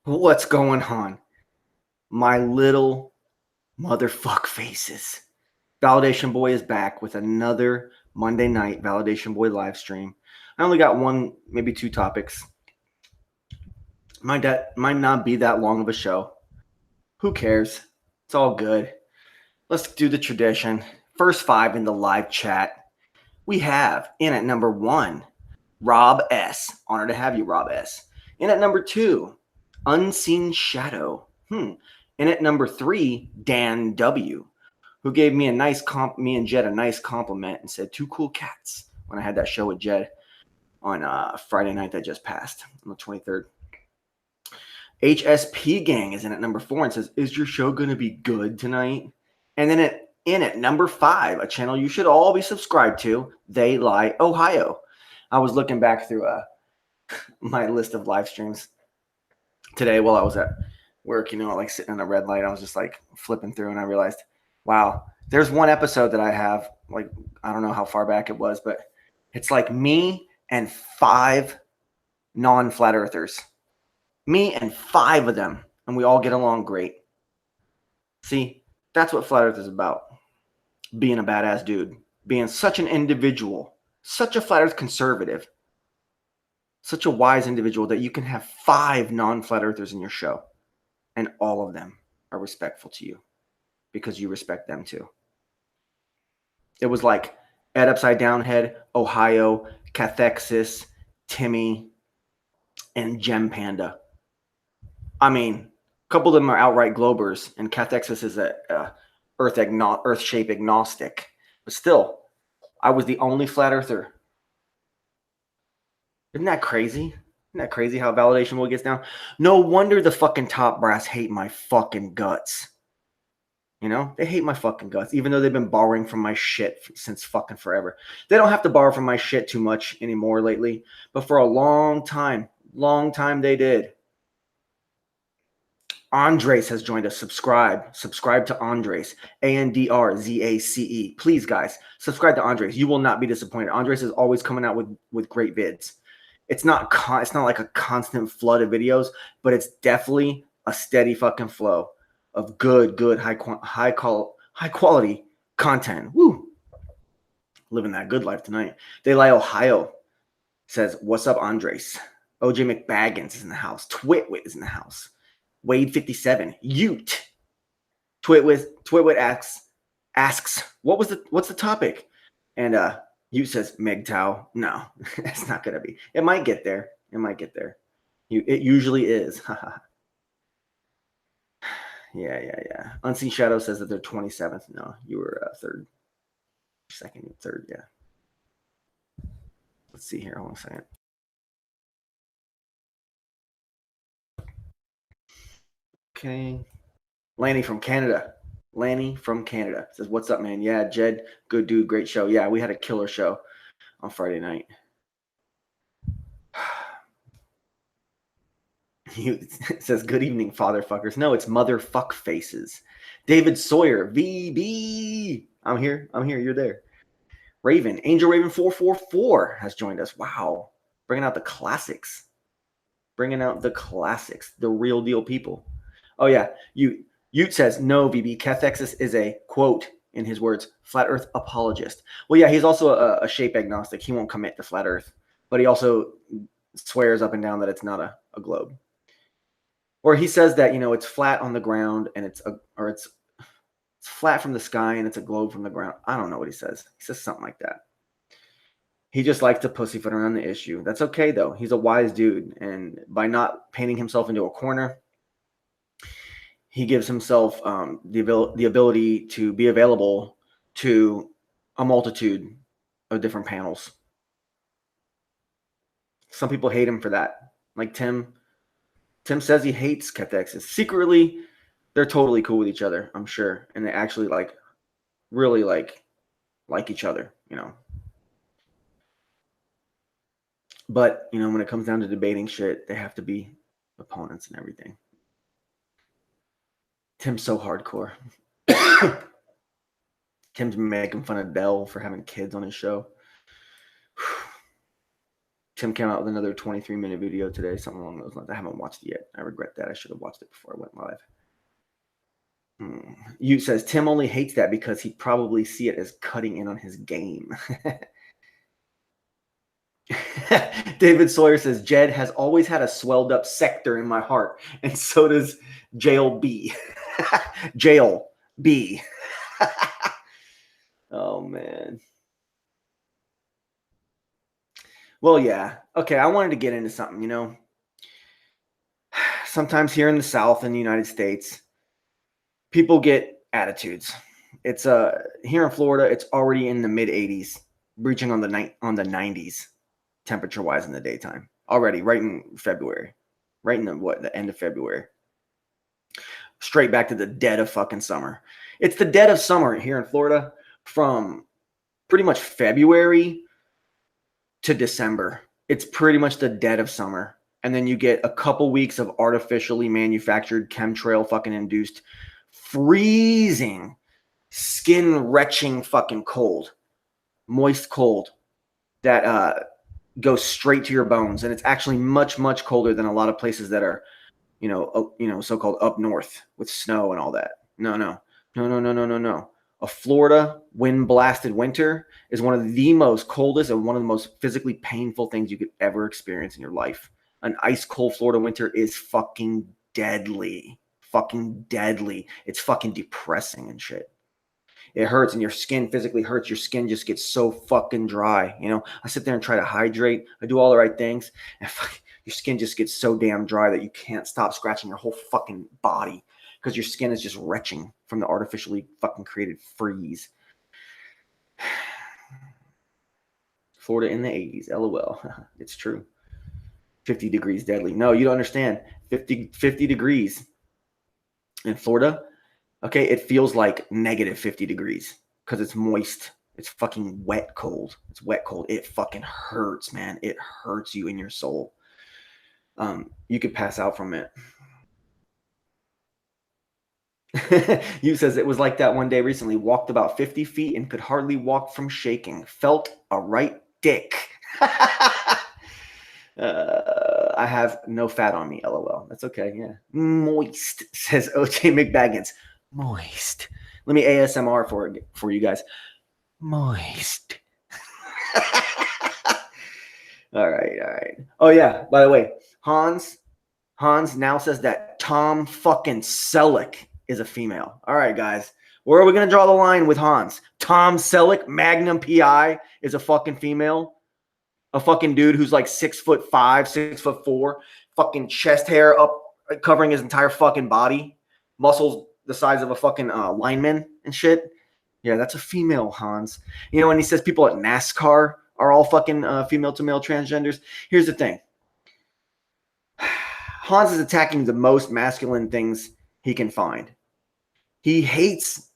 What's going on? My little motherfuck faces. Validation Boy is back with another Monday night Validation Boy live stream. I only got one, maybe two topics. Might not be that long of a show. Who cares? It's all good. Let's do the tradition. First five in the live chat. We have in at number 1, Rob S. Honored to have you, Rob S. In at number 2, Unseen Shadow. In at number 3, Dan W., who gave me me and Jed a nice compliment and said 2 cool cats when I had that show with Jed on Friday night that just passed on the 23rd. HSP Gang is in at number 4 and says, is your show going to be good tonight? And then in at number 5, a channel you should all be subscribed to, They Lie Ohio. I was looking back through my list of live streams today while I was at work, like sitting in a red light. I was just like flipping through and I realized, wow, there's one episode that I have, like, I don't know how far back it was, but it's like me and 5 non-flat earthers. Me and 5 of them, and we all get along great. See, that's what flat earth is about. Being a badass dude, being such an individual, such a flat earth conservative, such a wise individual that you can have 5 non-flat earthers in your show, and all of them are respectful to you because you respect them too. It was like Ed Upside Down Head, Ohio, Cathexis, Timmy, and Gem Panda. I mean, a couple of them are outright globers, and Cathexis is a earth shape agnostic. But still, I was the only flat earther. Isn't that crazy? Isn't that crazy how Validation Boy gets down? No wonder the fucking top brass hate my fucking guts. They hate my fucking guts, even though they've been borrowing from my shit since fucking forever. They don't have to borrow from my shit too much anymore lately, but for a long time they did. Andres has joined us. Subscribe to Andres, ANDRZACE. Please, guys, subscribe to Andres. You will not be disappointed. Andres is always coming out with great vids. It's not like a constant flood of videos, but it's definitely a steady fucking flow of good high quality content. Woo! Living that good life tonight. They Lie Ohio says, "What's up, Andres?" OJ McBaggins is in the house. Twitwit is in the house. Wade 57, Ute. Twitwit asks, what's the topic? And Ute says, MGTOW. No, it's not gonna be. It might get there. It usually is. Yeah. Unseen Shadow says that they're 27th. No, you were third. Yeah. Let's see here. Hold on a second. Okay. Lanny from Canada says, what's up, man? Yeah, Jed, good dude, great show. Yeah, we had a killer show on Friday night. It says, good evening, fatherfuckers. No, it's motherfuck faces. David Sawyer, VB. I'm here. You're there. Raven, Angel Raven 444 has joined us. Wow. Bringing out the classics. The real deal people. Oh, yeah. Ute says, no, VB. Cathexis is a, quote, in his words, flat earth apologist. Well, yeah, he's also a shape agnostic. He won't commit to flat earth, but he also swears up and down that it's not a globe. Or he says that, it's flat on the ground and it's flat from the sky and it's a globe from the ground. I don't know what he says. He says something like that. He just likes to pussyfoot around the issue. That's okay, though. He's a wise dude. And by not painting himself into a corner, he gives himself the ability to be available to a multitude of different panels. Some people hate him for that. Like Tim says he hates Cathexis. Secretly, they're totally cool with each other, I'm sure. And they actually really like each other, But, when it comes down to debating shit, they have to be opponents and everything. Tim's so hardcore. Tim's making fun of Dell for having kids on his show. Tim came out with another 23-minute video today, something along those lines. I haven't watched it yet. I regret that. I should have watched it before I went live. You says Tim only hates that because he probably see it as cutting in on his game. David Sawyer says Jed has always had a swelled up sector in my heart, and so does Jail B. Jail B. Oh man. Well, yeah. Okay, I wanted to get into something, you know. Sometimes here in the South in the United States, people get attitudes. It's here in Florida, it's already in the mid 80s, breaching on the 90s temperature wise in the daytime. Already, right in February. Right in the end of February. Straight back to the dead of fucking summer. It's the dead of summer here in Florida from pretty much February to December. It's pretty much the dead of summer. And then you get a couple weeks of artificially manufactured chemtrail fucking induced freezing, skin retching fucking cold, moist cold that goes straight to your bones. And it's actually much, much colder than a lot of places that are, so-called up north with snow and all that. No. A Florida wind-blasted winter is one of the most coldest and one of the most physically painful things you could ever experience in your life. An ice-cold Florida winter is fucking deadly. Fucking deadly. It's fucking depressing and shit. It hurts and your skin physically hurts. Your skin just gets so fucking dry. You know, I sit there and try to hydrate. I do all the right things. And your skin just gets so damn dry that you can't stop scratching your whole fucking body because your skin is just retching from the artificially fucking created freeze. Florida in the 80s. LOL. It's true. 50 degrees deadly. No, you don't understand. 50 degrees in Florida. Okay, it feels like negative 50 degrees because it's moist. It's fucking wet cold. It's wet cold. It fucking hurts, man. It hurts you in your soul. You could pass out from it. You says it was like that one day recently. Walked about 50 feet and could hardly walk from shaking. Felt a right dick. I have no fat on me. LOL. That's okay. Yeah. Moist, says OJ McBaggins. Moist. Let me ASMR for you guys. Moist. All right. Oh yeah. By the way, Hans now says that Tom fucking Selleck is a female. All right, guys. Where are we gonna draw the line with Hans? Tom Selleck, Magnum PI, is a fucking female. A fucking dude who's like 6'5", 6'4", fucking chest hair up, covering his entire fucking body, muscles the size of a fucking lineman and shit. Yeah, that's a female, Hans. You know, when he says people at NASCAR are all fucking female to male transgenders. Here's the thing. Hans is attacking the most masculine things he can find. He hates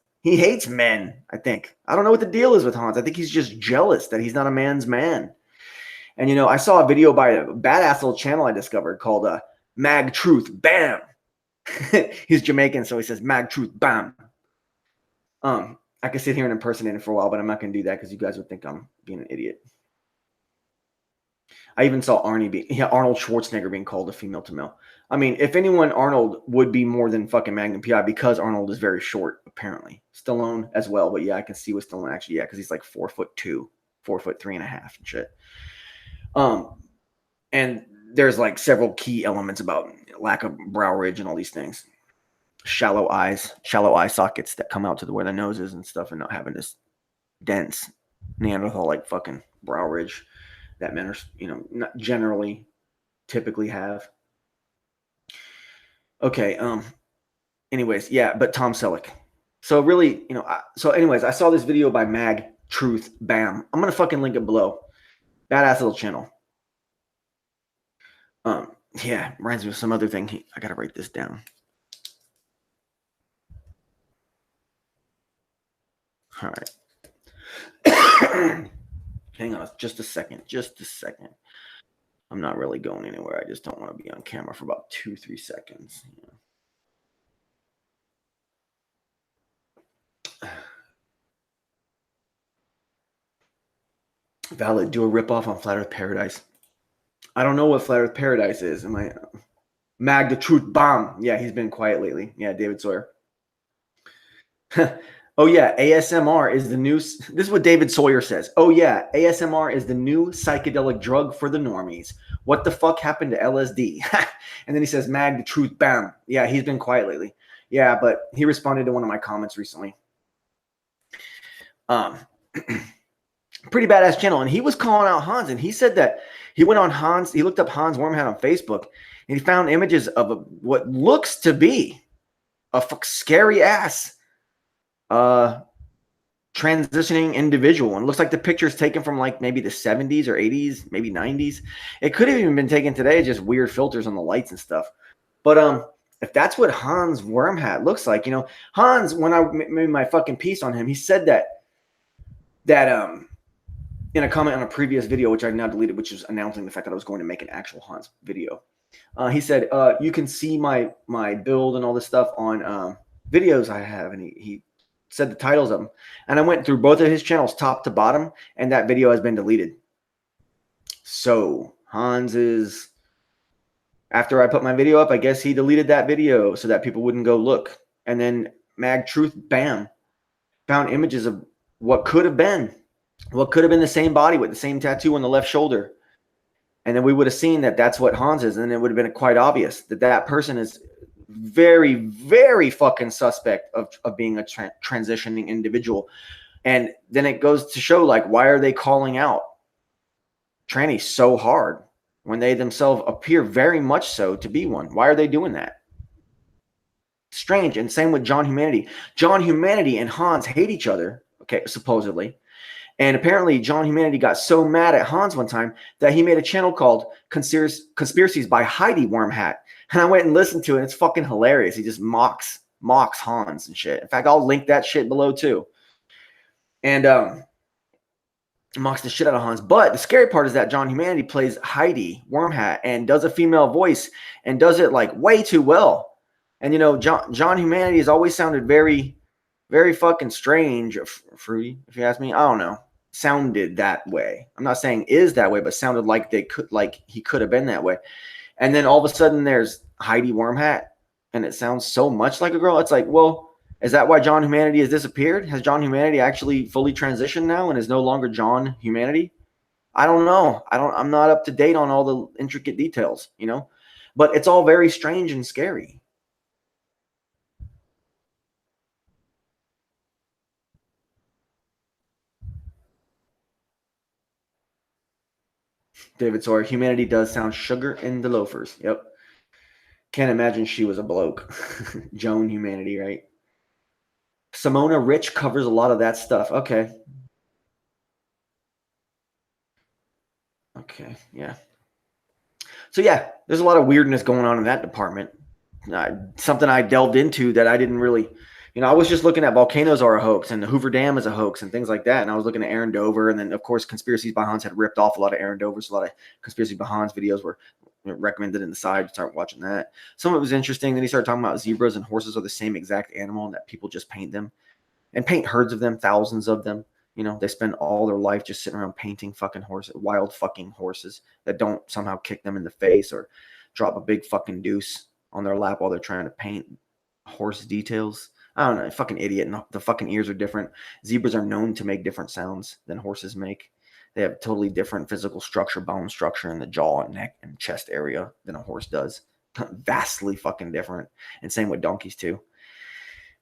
men, I think. I don't know what the deal is with Hans. I think he's just jealous that he's not a man's man. And, you know, I saw a video by a badass little channel I discovered called Mag Truth Bam. He's Jamaican, so he says Mag Truth Bam. I could sit here and impersonate him for a while, but I'm not going to do that because you guys would think I'm being an idiot. I even saw Arnold Schwarzenegger being called a female to male. I mean, if anyone, Arnold would be more than fucking Magnum PI because Arnold is very short, apparently. Stallone as well, but yeah, I can see with Stallone actually, yeah, because he's like 4'2", 4'3.5" and shit. And there's like several key elements about lack of brow ridge and all these things. Shallow eye sockets that come out to where the nose is and stuff, and not having this dense Neanderthal like fucking brow ridge that men are, you know, not generally typically have. Okay. Anyways, yeah, but Tom Selleck. So really, you know, I saw this video by Mag Truth Bam. I'm gonna fucking link it below. Badass little channel. Yeah, reminds me of some other thing. I gotta write this down. All right. Hang on just a second. I'm not really going anywhere. I just don't want to be on camera for about 2-3 seconds. Yeah. Valid. Do a ripoff on Flat Earth Paradise. I don't know what Flat Earth Paradise is. Am I Mag the Truth Bomb? Yeah, he's been quiet lately. Yeah, David Sawyer. Oh yeah, ASMR is the new. This is what David Sawyer says. Oh yeah, ASMR is the new psychedelic drug for the normies. What the fuck happened to LSD? And then he says, "Mag the truth, bam." Yeah, he's been quiet lately. Yeah, but he responded to one of my comments recently. Pretty badass channel, and he was calling out Hans, and he said that he went on Hans. He looked up Hans Wormhat on Facebook, and he found images of what looks to be a scary ass transitioning individual, and it looks like the picture is taken from like maybe the 70s or 80s, maybe 90s. It could have even been taken today, just weird filters on the lights and stuff. But if that's what Hans Wormhat looks like, Hans, when I made my fucking piece on him, he said that in a comment on a previous video, which I've now deleted, which is announcing the fact that I was going to make an actual Hans video. He said, you can see my build and all this stuff on videos I have, and he said the titles of them, and I went through both of his channels top to bottom, and that video has been deleted. So Hans is, after I put my video up, I guess he deleted that video so that people wouldn't go look. And then Mag Truth, bam, found images of what could have been the same body with the same tattoo on the left shoulder. And then we would have seen that that's what Hans is, and it would have been quite obvious that that person is very, very fucking suspect of being a transitioning individual. And then it goes to show, like, why are they calling out trannies so hard when they themselves appear very much so to be one? Why are they doing that? Strange. And same with John Humanity. John Humanity and Hans hate each other, okay, supposedly. And apparently John Humanity got so mad at Hans one time that he made a channel called Conspiracies by Heidi Wormhat. And I went and listened to it. And it's fucking hilarious. He just mocks Hans and shit. In fact, I'll link that shit below too. And mocks the shit out of Hans. But the scary part is that John Humanity plays Heidi Wormhat and does a female voice and does it like way too well. And John Humanity has always sounded very, very fucking strange, fruity, if you ask me. I don't know. Sounded that way. I'm not saying is that way, but sounded like he could have been that way. And then all of a sudden there's Heidi Wormhat, and it sounds so much like a girl. It's like, well, is that why John Humanity has disappeared? Has John Humanity actually fully transitioned now and is no longer John Humanity? I don't know. I'm not up to date on all the intricate details, but it's all very strange and scary. David Sawyer, Humanity does sound sugar in the loafers. Yep. Can't imagine she was a bloke. Joan Humanity, right? Simona Rich covers a lot of that stuff. Okay. Okay, yeah. So yeah, there's a lot of weirdness going on in that department. Something I delved into that I didn't really, I was just looking at volcanoes are a hoax and the Hoover Dam is a hoax and things like that. And I was looking at Aaron Dover, and then of course Conspiracies by Hans had ripped off a lot of Aaron Dover's. A lot of Conspiracies by Hans videos were recommended in the side. Start watching that. Some of it was interesting. Then he started talking about zebras and horses are the same exact animal and that people just paint them and paint herds of them, thousands of them. They spend all their life just sitting around painting fucking horses, wild fucking horses that don't somehow kick them in the face or drop a big fucking deuce on their lap while they're trying to paint horse details. I don't know, fucking idiot. And the fucking ears are different. Zebras are known to make different sounds than horses make. They have totally different physical structure, bone structure in the jaw and neck and chest area than a horse does. Vastly fucking different. And same with donkeys too.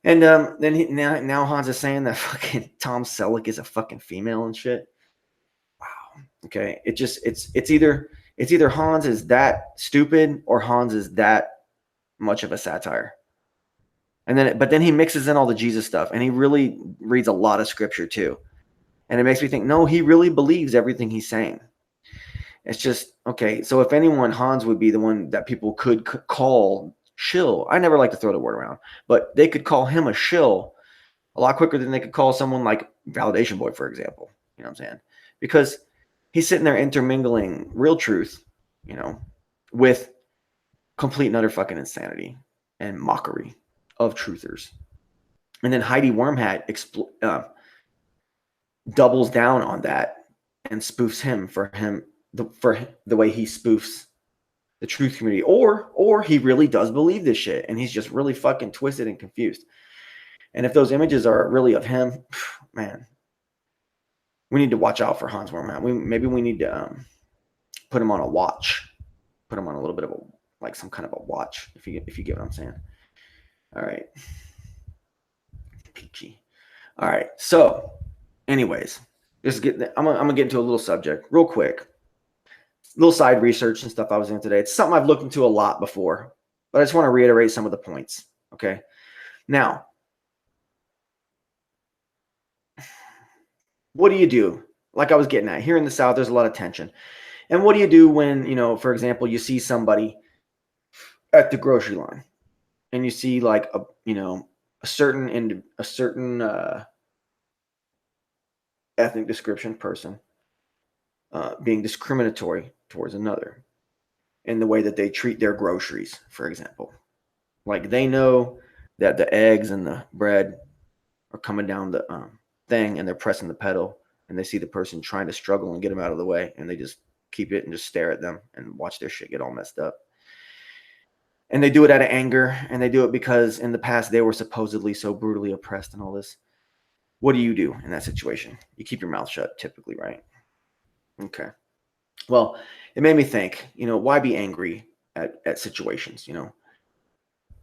And then now Hans is saying that fucking Tom Selleck is a fucking female and shit. Wow. Okay. It's either Hans is that stupid or Hans is that much of a satire. But then he mixes in all the Jesus stuff, and he really reads a lot of scripture too. And it makes me think, no, he really believes everything he's saying. It's just, okay, so if anyone, Hans would be the one that people could call shill. I never like to throw the word around, but they could call him a shill a lot quicker than they could call someone like Validation Boy, for example. You know what I'm saying? Because he's sitting there intermingling real truth, with complete and utter fucking insanity and mockery of truthers. And then Heidi Wormhat doubles down on that and spoofs him for him for the way he spoofs the truth community, or he really does believe this shit and he's just really fucking twisted and confused. And if those images are really of him, man, we need to watch out for Hans Wormhat. Maybe we need to put him on a watch, put him on a little bit of some kind of a watch, if you get what I'm saying. All right, peachy. All right, so anyways, I'm gonna get into a little subject real quick. Little side research and stuff I was in today. It's something I've looked into a lot before, but I just want to reiterate some of the points. Okay. Now, what do you do? Like I was getting at, here in the South, there's a lot of tension. And what do you do when, for example, you see somebody at the grocery line and you see like a certain ethnic description person being discriminatory towards another in the way that they treat their groceries, for example. Like they know that the eggs and the bread are coming down the thing and they're pressing the pedal and they see the person trying to struggle and get them out of the way and they just keep it and just stare at them and watch their shit get all messed up. And they do it out of anger, and they do it because in the past they were supposedly so brutally oppressed and all this. What do you do in that situation? You keep your mouth shut typically, right? Okay. Well, it made me think, why be angry at situations,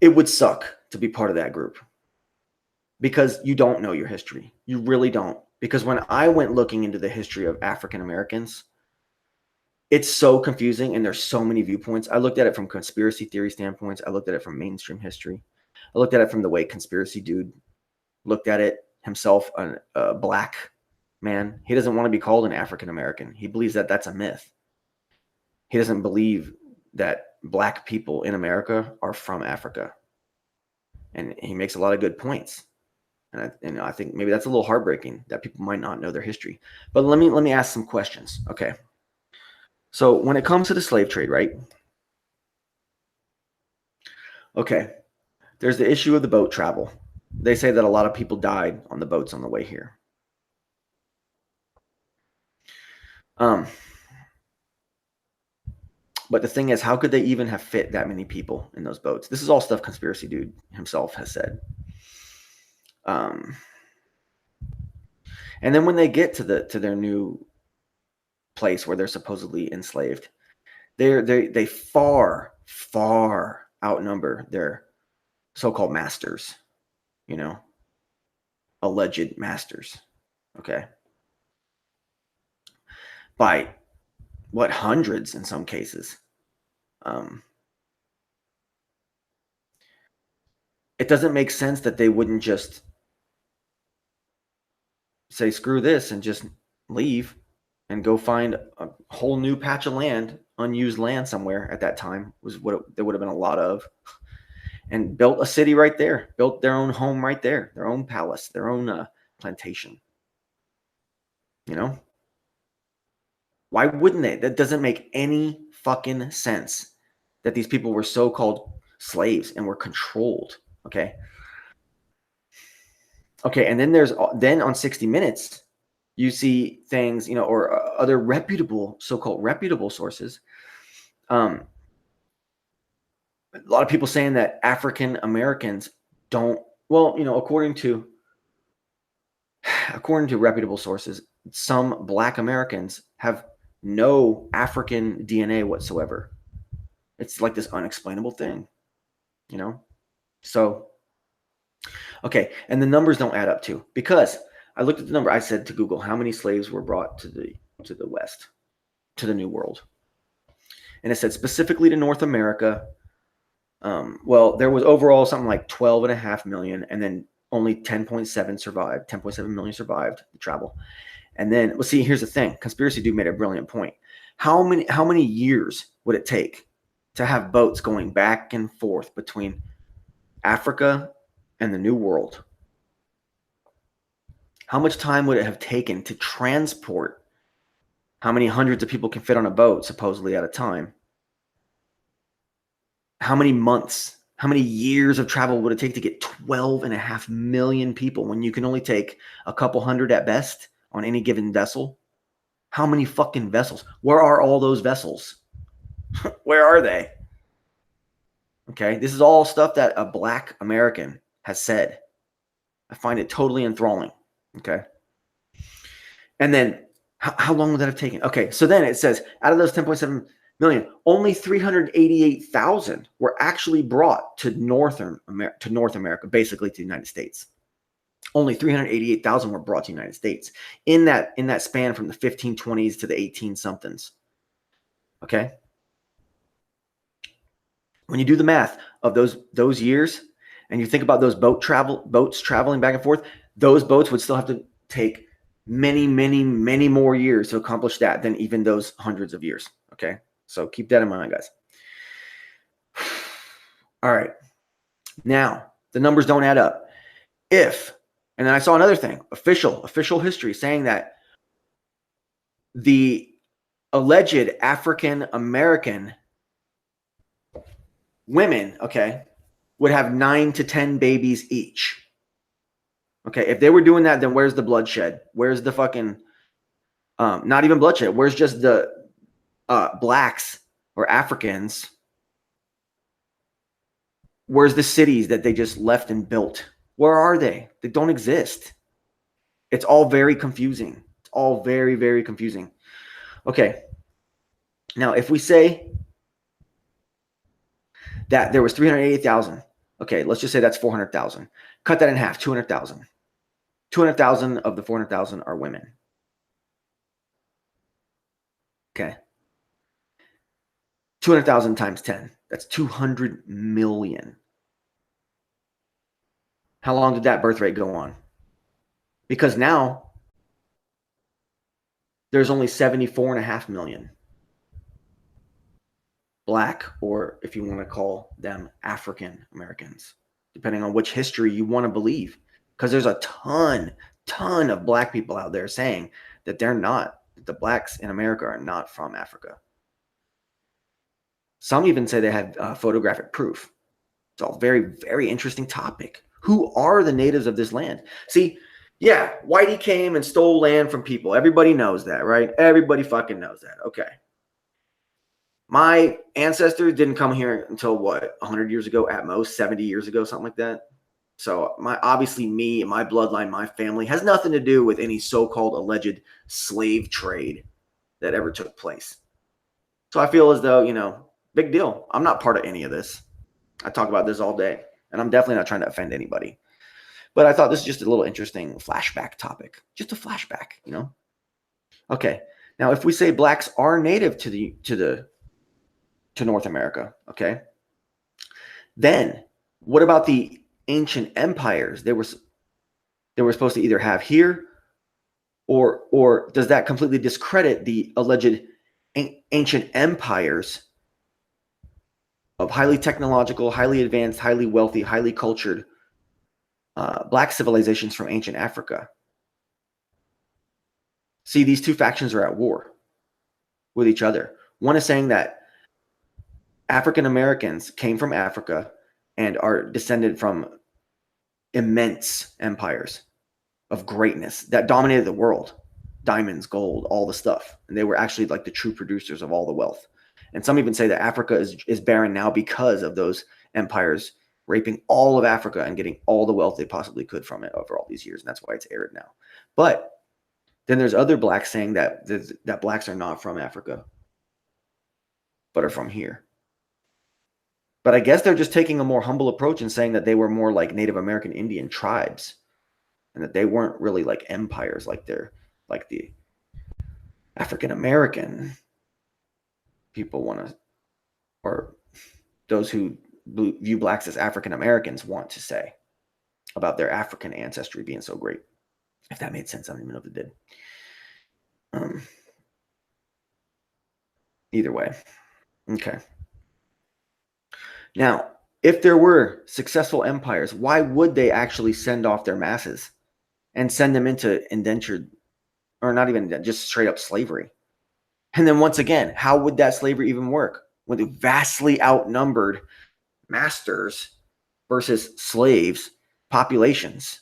It would suck to be part of that group because you don't know your history. You really don't. Because when I went looking into the history of African Americans, it's so confusing and there's so many viewpoints. I looked at it from conspiracy theory standpoints. I looked at it from mainstream history. I looked at it from the way conspiracy dude looked at it himself, a black man. He doesn't want to be called an African American. He believes that that's a myth. He doesn't believe that black people in America are from Africa. And he makes a lot of good points. And I think maybe that's a little heartbreaking that people might not know their history. But let me ask some questions. Okay. So when it comes to the slave trade, right? Okay. There's the issue of the boat travel. They say that a lot of people died on the boats on the way here. But the thing is, how could they even have fit that many people in those boats? This is all stuff conspiracy dude himself has said. And then when they get to their new place where they're supposedly enslaved, they far outnumber their so-called masters, alleged masters. Okay. By what, hundreds in some cases. It doesn't make sense that they wouldn't just say screw this and just leave and go find a whole new patch of land, unused land somewhere at that time was what there would have been a lot of, and built a city right there, built their own home right there, their own palace, their own plantation. Why wouldn't they? That doesn't make any fucking sense that these people were so-called slaves and were controlled. Okay. And then on 60 Minutes, you see things, or other so-called reputable sources. A lot of people saying that African Americans don't, according to reputable sources, some Black Americans have no African DNA whatsoever. It's like this unexplainable thing, So, okay, and the numbers don't add up too, because I looked at the number. I said to Google, how many slaves were brought to the West, to the New World, and it said specifically to North America. There was overall something like 12.5 million, and then only 10.7 survived. 10.7 million survived the travel. And then, see, here's the thing. Conspiracy dude made a brilliant point. How many years would it take to have boats going back and forth between Africa and the New World? How much time would it have taken to transport how many hundreds of people can fit on a boat, supposedly at a time? How many months, how many years of travel would it take to get 12.5 million people when you can only take a couple hundred at best on any given vessel? How many fucking vessels? Where are all those vessels? Where are they? Okay, this is all stuff that a Black American has said. I find it totally enthralling. Okay. And then how long would that have taken? Okay, so then it says out of those 10.7 million, only 388,000 were actually brought to North America, basically to the United States. Only 388,000 were brought to the United States in that span from the 1520s to the 18 somethings. Okay. When you do the math of those years and you think about those boats traveling back and forth, those boats would still have to take many, many, many more years to accomplish that than even those hundreds of years. Okay. So keep that in mind, guys. All right. Now, the numbers don't add up. And then I saw another thing, official history saying that the alleged African American women, okay, would have 9 to 10 babies each. Okay, if they were doing that, then where's the bloodshed? Where's the fucking, not even bloodshed, where's just the blacks or Africans? Where's the cities that they just left and built? Where are they? They don't exist. It's all very confusing. It's all very, very confusing. Okay. Now, if we say that there was 388,000, okay, let's just say that's 400,000. Cut that in half, 200,000. 200,000 of the 400,000 are women. Okay. 200,000 times 10. That's 200 million. How long did that birth rate go on? Because now there's only 74.5 million Black, or if you want to call them African Americans, depending on which history you want to believe. Because there's a ton of Black people out there saying that the Blacks in America are not from Africa. Some even say they have photographic proof. It's all very, very interesting topic. Who are the natives of this land? See, yeah, Whitey came and stole land from people. Everybody knows that, right? Everybody fucking knows that. Okay. My ancestors didn't come here until what, 100 years ago at most, 70 years ago, something like that. So obviously me, my bloodline, my family has nothing to do with any so-called alleged slave trade that ever took place. So I feel as though, big deal. I'm not part of any of this. I talk about this all day, and I'm definitely not trying to offend anybody. But I thought this is just a little interesting flashback topic. Just a flashback, Okay. Now, if we say Blacks are native to North America, okay, then what about the ancient empires they were supposed to either have here, or does that completely discredit the alleged ancient empires of highly technological, highly advanced, highly wealthy, highly cultured Black civilizations from ancient Africa? See, these two factions are at war with each other. One is saying that African Americans came from Africa and are descended from immense empires of greatness that dominated the world. Diamonds, gold, all the stuff. And they were actually like the true producers of all the wealth. And some even say that Africa is barren now because of those empires raping all of Africa and getting all the wealth they possibly could from it over all these years. And that's why it's arid now. But then there's other Blacks saying that Blacks are not from Africa, but are from here. But I guess they're just taking a more humble approach and saying that they were more like Native American Indian tribes, and that they weren't really like empires like the African American people want to, or those who view Blacks as African Americans want to say about their African ancestry being so great. If that made sense, I don't even know if it did. Either way. Okay. Now, if there were successful empires, why would they actually send off their masses and send them into indentured, or not even just straight up slavery? And then once again, how would that slavery even work when the vastly outnumbered masters versus slaves populations?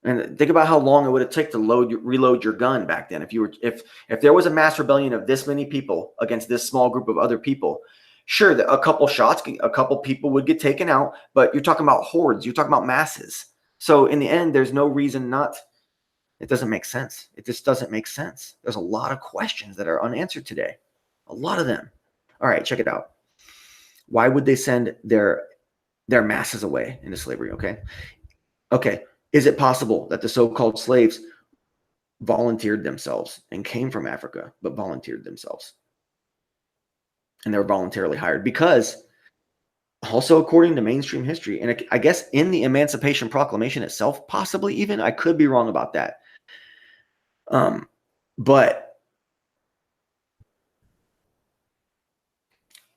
And think about how long it would have taken to reload your gun back then. If there was a mass rebellion of this many people against this small group of other people, sure, a couple shots, a couple people would get taken out, but you're talking about hordes. You're talking about masses. So in the end, there's no reason not. It doesn't make sense. It just doesn't make sense. There's a lot of questions that are unanswered today. A lot of them. All right, check it out. Why would they send their masses away into slavery? Okay. Is it possible that the so-called slaves volunteered themselves and came from Africa, but volunteered themselves? And they were voluntarily hired because also according to mainstream history, and I guess in the Emancipation Proclamation itself, possibly even, I could be wrong about that. But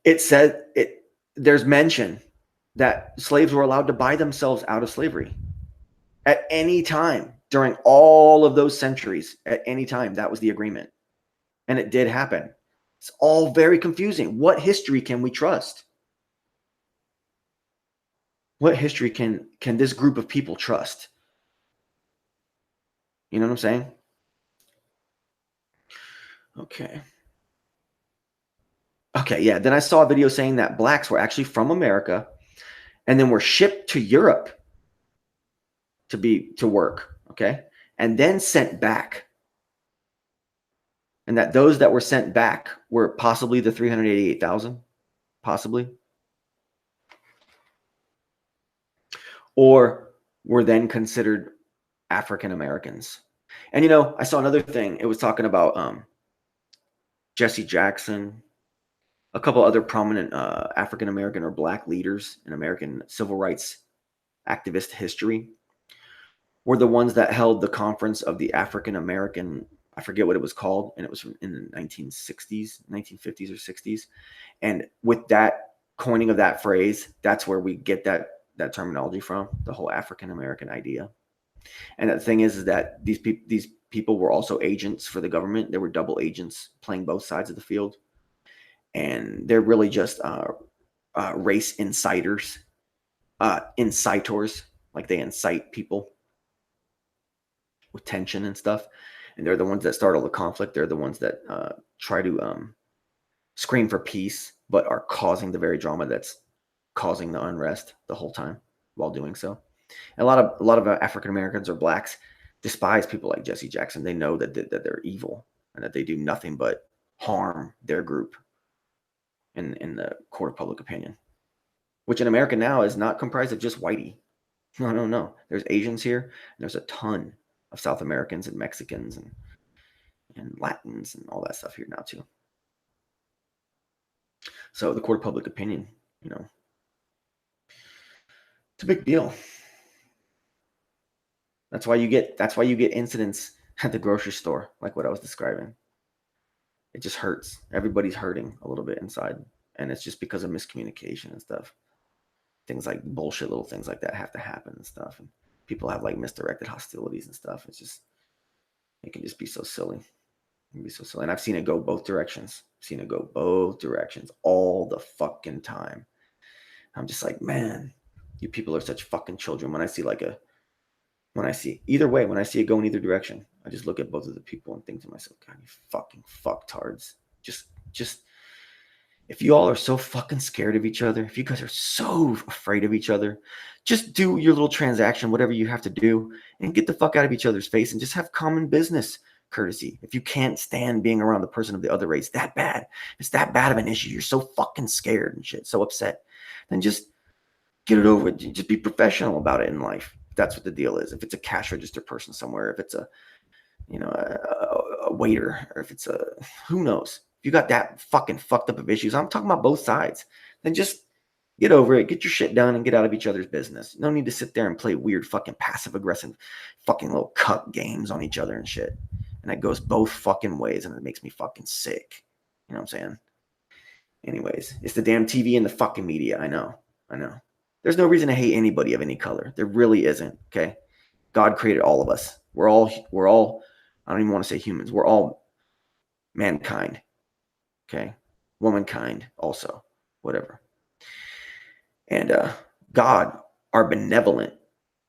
it said there's mention that slaves were allowed to buy themselves out of slavery at any time during all of those centuries. At any time, that was the agreement, and it did happen. It's all very confusing. What history can we trust? What history can this group of people trust? You know what I'm saying? Okay, yeah. Then I saw a video saying that blacks were actually from America and then were shipped to Europe to work, okay? And then sent back. And that those that were sent back were possibly the 388,000, possibly. Or were then considered African Americans. And I saw another thing. It was talking about Jesse Jackson, a couple other prominent African American or black leaders in American civil rights activist history were the ones that held the conference of the African American, I forget what it was called, and it was in the 1960s, 1950s or 60s. And with that coining of that phrase, that's where we get that terminology from, the whole African American idea. And the thing is that these people were also agents for the government. They were double agents playing both sides of the field. And they're really just race incitors, incitors, like they incite people with tension and stuff. And they're the ones that start all the conflict. They're the ones that try to scream for peace, but are causing the very drama that's causing the unrest the whole time while doing so. And a lot of African Americans or blacks despise people like Jesse Jackson. They know that they're evil and that they do nothing but harm their group in the court of public opinion, which in America now is not comprised of just whitey. No. There's Asians here, and there's a ton of South Americans and Mexicans and Latins and all that stuff here now too. So the court of public opinion, it's a big deal. That's why you get incidents at the grocery store, like what I was describing. It just hurts. Everybody's hurting a little bit inside, and it's just because of miscommunication and stuff. Things like bullshit, little things like that have to happen and stuff, and people have like misdirected hostilities and stuff. It can just be so silly. It can be so silly, and I've seen it go both directions. All the fucking time. I'm just like, man, you people are such fucking children. When I see either way, when I see it go in either direction, I just look at both of the people and think to myself, God, you fucking fucktards. Just if you all are so fucking scared of each other, if you guys are so afraid of each other, just do your little transaction, whatever you have to do, and get the fuck out of each other's face and just have common business courtesy. If you can't stand being around the person of the other race that bad, it's that bad of an issue, you're so fucking scared and shit, so upset, then just get it over with. Just be professional about it in life. That's what the deal is. If it's a cash register person somewhere, if it's a waiter, or if it's who knows, if you got that fucking fucked up of issues, I'm talking about both sides, then just get over it, get your shit done, and get out of each other's business. No need to sit there and play weird fucking passive aggressive fucking little cuck games on each other and shit. And it goes both fucking ways, and it makes me fucking sick. You know what I'm saying? Anyways, it's the damn TV and the fucking media. I know. There's no reason to hate anybody of any color. There really isn't. Okay. God created all of us. We're all, I don't even want to say humans. We're all mankind. Okay. Womankind also, whatever. And God, our benevolent,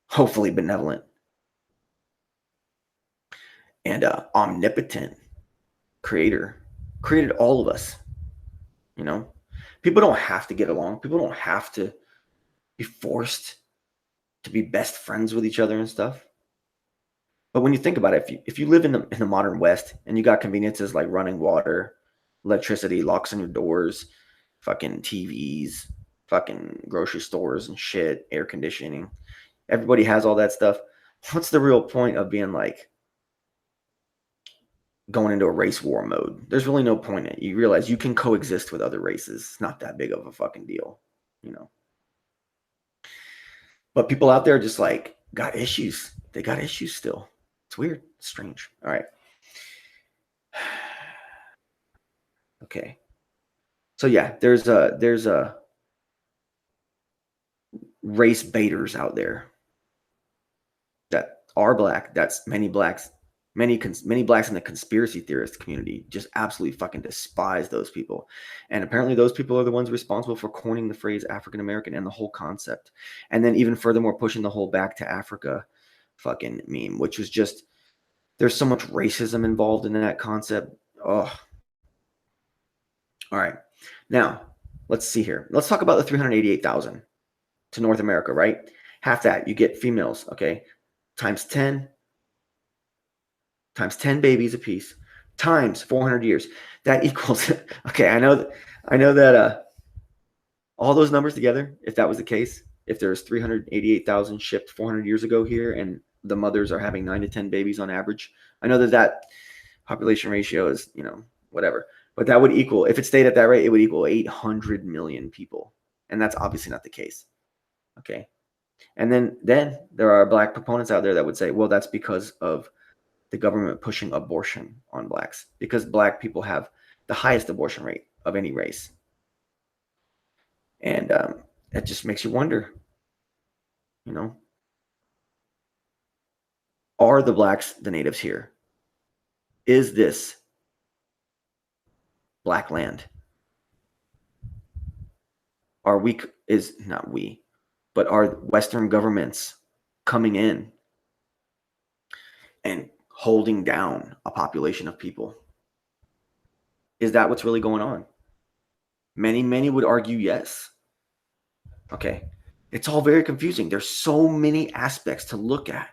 hopefully benevolent and omnipotent creator created all of us. You know, people don't have to get along. People don't have to be forced to be best friends with each other and stuff. But when you think about it, if you live in the modern West and you got conveniences like running water, electricity, locks on your doors, fucking TVs, fucking grocery stores and shit, air conditioning, everybody has all that stuff. What's the real point of being like going into a race war mode? There's really no point in it. You realize you can coexist with other races. It's not that big of a fucking deal, you know. But people out there just like got issues. They got issues still. It's weird. It's strange. All right. Okay. So yeah, there's a race baiters out there that are black. That's many blacks, many blacks in the conspiracy theorist community just absolutely fucking despise those people. And apparently those people are the ones responsible for coining the phrase African American and the whole concept. And then even furthermore pushing the whole back to Africa fucking meme, which was just, there's so much racism involved in that concept. Oh. All right. Now, let's see here. Let's talk about the 388,000 to North America, right? Half that, you get females, okay? Times 10 babies apiece, times 400 years. That equals, okay, I know that all those numbers together, if that was the case, if there's 388,000 shipped 400 years ago here and the mothers are having 9 to 10 babies on average, I know that population ratio is, whatever. But that would equal, if it stayed at that rate, it would equal 800 million people. And that's obviously not the case. Okay. And then there are black proponents out there that would say, well, that's because of the government pushing abortion on blacks, because black people have the highest abortion rate of any race. And it just makes you wonder, are the blacks the natives here? Is this black land? Are Western governments coming in and holding down a population of people? Is that what's really going on? Many would argue yes. Okay. It's all very confusing. There's so many aspects to look at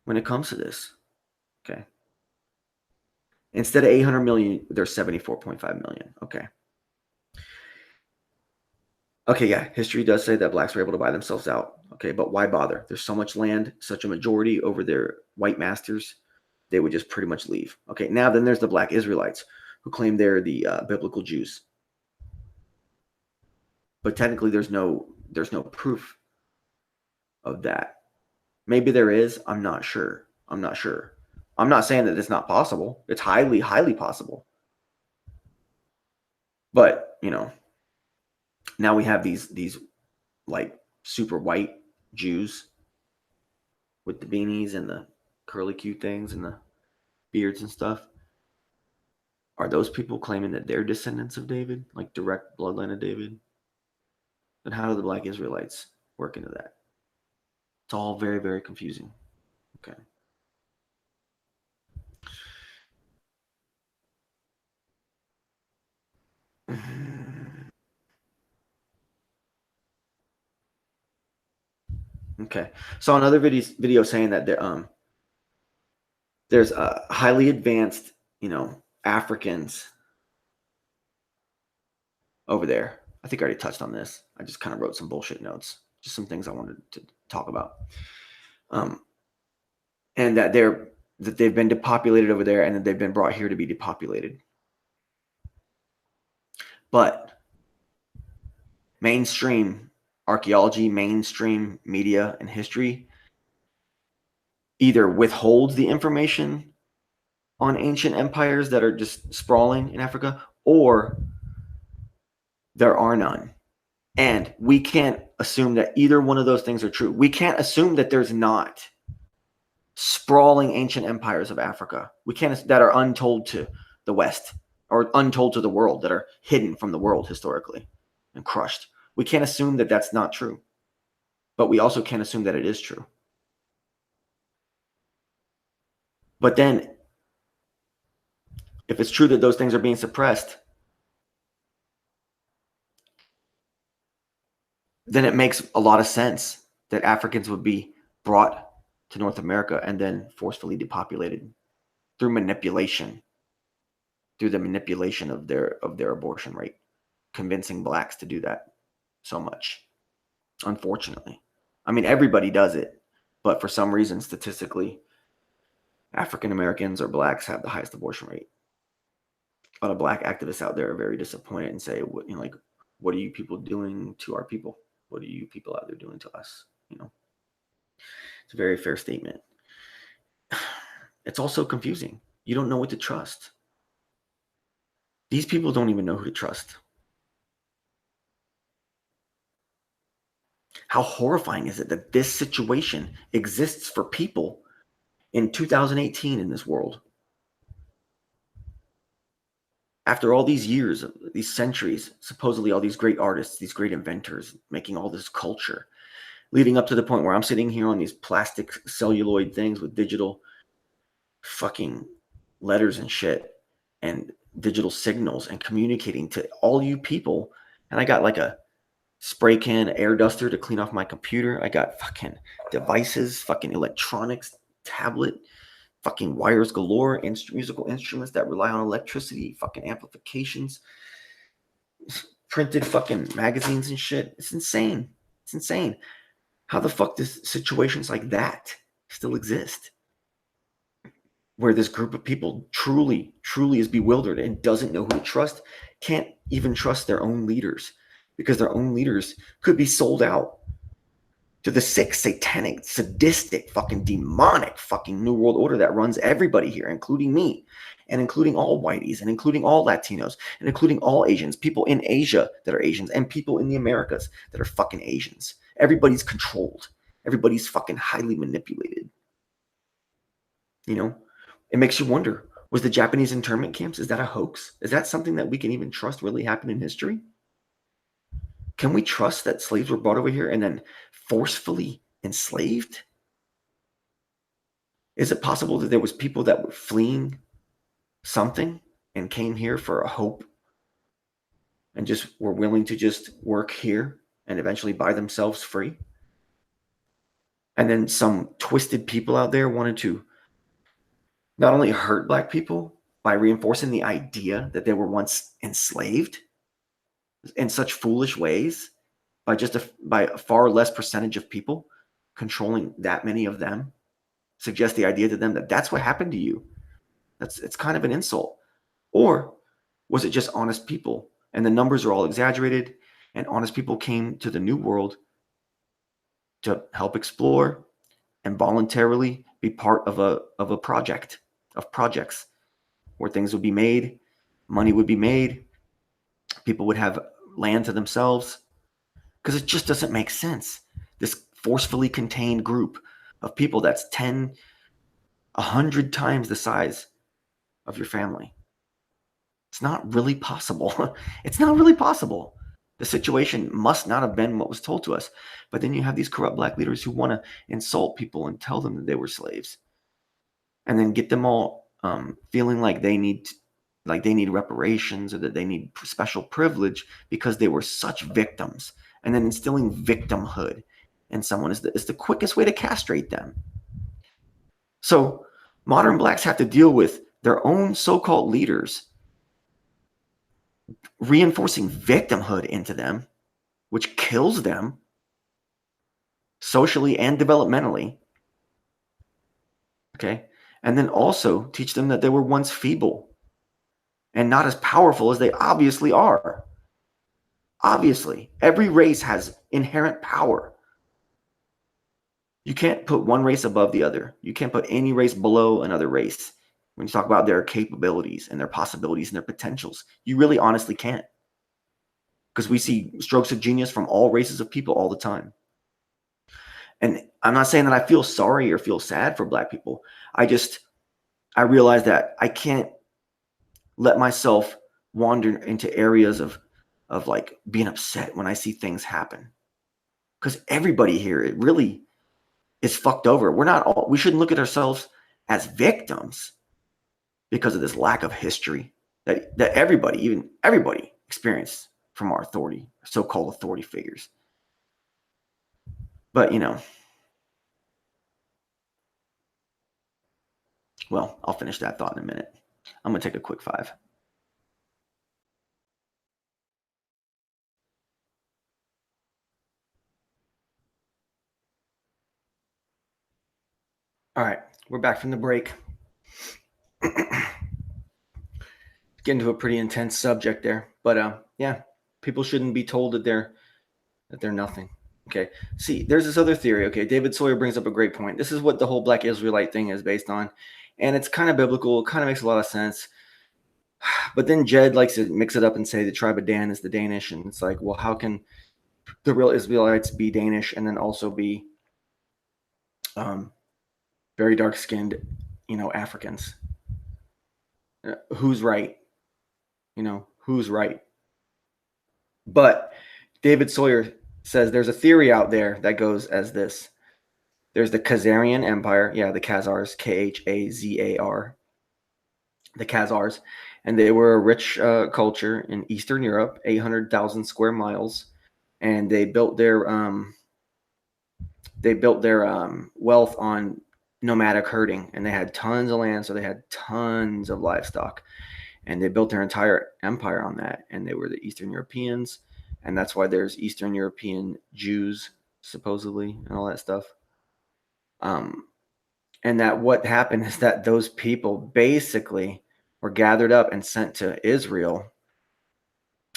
when it comes to this. Okay. Instead of 800 million, there's 74.5 million. Okay. Okay, yeah, history does say that blacks were able to buy themselves out. Okay, but why bother? There's so much land, such a majority over their white masters, they would just pretty much leave. Okay, now then there's the black Israelites who claim they're the biblical Jews. But technically there's no proof of that. Maybe there is. I'm not sure. I'm not saying that it's not possible. It's highly, highly possible. But, now we have these like super white Jews with the beanies and the curly cute things and the beards and stuff. Are those people claiming that they're descendants of David, like direct bloodline of David? Then how do the black Israelites work into that? It's all very, very confusing. Okay. Okay. Saw another video saying that there's highly advanced, Africans over there. I think I already touched on this. I just kind of wrote some bullshit notes, just some things I wanted to talk about. And that they've been depopulated over there and that they've been brought here to be depopulated. But mainstream archaeology, mainstream media and history either withholds the information on ancient empires that are just sprawling in Africa, or there are none. And we can't assume that either one of those things are true. We can't assume that there's not sprawling ancient empires of Africa. We can't, that are untold to the West or untold to the world, that are hidden from the world historically and crushed. We can't assume that that's not true, but we also can't assume that it is true. But then, if it's true that those things are being suppressed, then it makes a lot of sense that Africans would be brought to North America and then forcefully depopulated through manipulation, through the manipulation of their abortion rate, convincing blacks to do that so much. Unfortunately, I mean, everybody does it, but for some reason, statistically, African Americans or blacks have the highest abortion rate. A lot of black activists out there are very disappointed and say, "What, like, what are you people doing to our people? What are you people out there doing to us?" It's a very fair statement. It's also confusing. You don't know what to trust. These people don't even know who to trust. How horrifying is it that this situation exists for people in 2018 in this world? After all these years, these centuries, supposedly all these great artists, these great inventors, making all this culture, leading up to the point where I'm sitting here on these plastic celluloid things with digital fucking letters and shit and digital signals and communicating to all you people. And I got like a spray can air duster to clean off my computer. I got fucking devices, fucking electronics, tablet, fucking wires galore, musical instruments that rely on electricity, fucking amplifications, printed fucking magazines and shit. It's insane. It's insane. How the fuck does situations like that still exist? Where this group of people truly is bewildered and doesn't know who to trust, can't even trust their own leaders because their own leaders could be sold out to the sick, satanic, sadistic, fucking demonic fucking New World Order that runs everybody here, including me, and including all whiteys, and including all Latinos, and including all Asians, people in Asia that are Asians, and people in the Americas that are fucking Asians. Everybody's controlled. Everybody's fucking highly manipulated. It makes you wonder, was the Japanese internment camps, is that a hoax? Is that something that we can even trust really happened in history? Can we trust that slaves were brought over here and then forcefully enslaved? Is it possible that there was people that were fleeing something and came here for a hope and just were willing to just work here and eventually buy themselves free? And then some twisted people out there wanted to not only hurt black people by reinforcing the idea that they were once enslaved in such foolish ways by a far less percentage of people controlling that many of them, suggest the idea to them that that's what happened to you. It's kind of an insult. Or was it just honest people and the numbers are all exaggerated and honest people came to the New World to help explore and voluntarily be part of a project, of projects where things would be made, money would be made, people would have land to themselves, because it just doesn't make sense. This forcefully contained group of people that's 10, 100 times the size of your family. It's not really possible. It's not really possible. The situation must not have been what was told to us. But then you have these corrupt black leaders who want to insult people and tell them that they were slaves, and then get them all feeling like they need reparations or that they need special privilege because they were such victims, and then instilling victimhood in someone is the quickest way to castrate them. So modern blacks have to deal with their own so-called leaders reinforcing victimhood into them, which kills them socially and developmentally. Okay. And then also teach them that they were once feeble and not as powerful as they obviously are. Obviously, every race has inherent power. You can't put one race above the other. You can't put any race below another race. When you talk about their capabilities and their possibilities and their potentials, you really honestly can't. Because we see strokes of genius from all races of people all the time. And I'm not saying that I feel sorry or feel sad for black people. I realize that I can't let myself wander into areas of like being upset when I see things happen. Because everybody here, it really is fucked over. We shouldn't look at ourselves as victims because of this lack of history that everybody, even everybody, experienced from our authority, so-called authority figures. But, well, I'll finish that thought in a minute. I'm going to take a quick 5. All right, we're back from the break. Getting to a pretty intense subject there, but yeah, people shouldn't be told that they're nothing. Okay, see, there's this other theory. Okay, David Sawyer brings up a great point. This is what the whole Black Israelite thing is based on, and it's kind of biblical. It kind of makes a lot of sense. But then Jed likes to mix it up and say the tribe of Dan is the Danish, and it's like, well, how can the real Israelites be Danish and then also be very dark-skinned, Africans? Who's right? Who's right? But David Sawyer says there's a theory out there that goes as this. There's the Khazarian Empire. Yeah, the Khazars, Khazar. The Khazars. And they were a rich culture in Eastern Europe, 800,000 square miles. And they built their wealth on nomadic herding. And they had tons of land, so they had tons of livestock. And they built their entire empire on that. And they were the Eastern Europeans. And that's why there's Eastern European Jews, supposedly, and all that stuff. And that what happened is that those people basically were gathered up and sent to Israel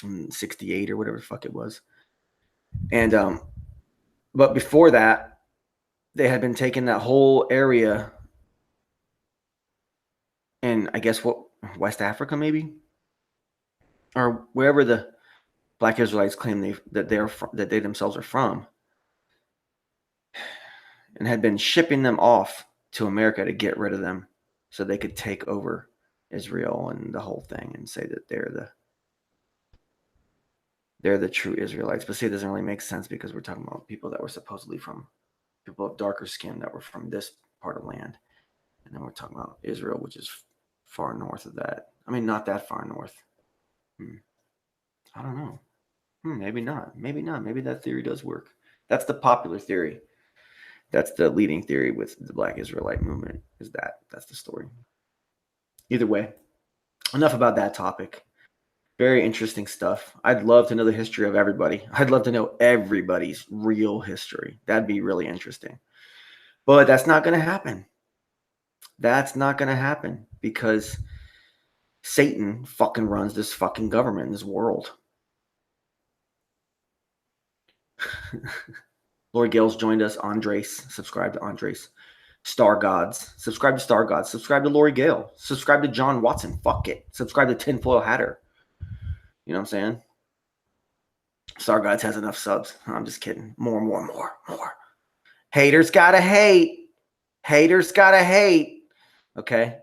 in 68 or whatever the fuck it was. And but before that, they had been taking that whole area in, I guess, West Africa maybe, or wherever the Black Israelites claim that they themselves are from, and had been shipping them off to America to get rid of them so they could take over Israel and the whole thing and say that they're the true Israelites. But see, it doesn't really make sense because we're talking about people that were supposedly from people of darker skin that were from this part of land. And then we're talking about Israel, which is far north of that. I mean, not that far north. I don't know. Maybe not. Maybe not. Maybe that theory does work. That's the popular theory. That's the leading theory with the Black Israelite movement, is that's the story. Either way, enough about that topic. Very interesting stuff. I'd love to know the history of everybody. I'd love to know everybody's real history. That'd be really interesting. But that's not going to happen. That's not going to happen because Satan fucking runs this fucking government in this world. Lori Gale's joined us. Andres. Subscribe to Andres. Star Gods. Subscribe to Star Gods. Subscribe to Lori Gale. Subscribe to John Watson. Fuck it. Subscribe to Tinfoil Hatter. You know what I'm saying? Star Gods has enough subs. I'm just kidding. More. Haters gotta hate. Haters gotta hate. Okay?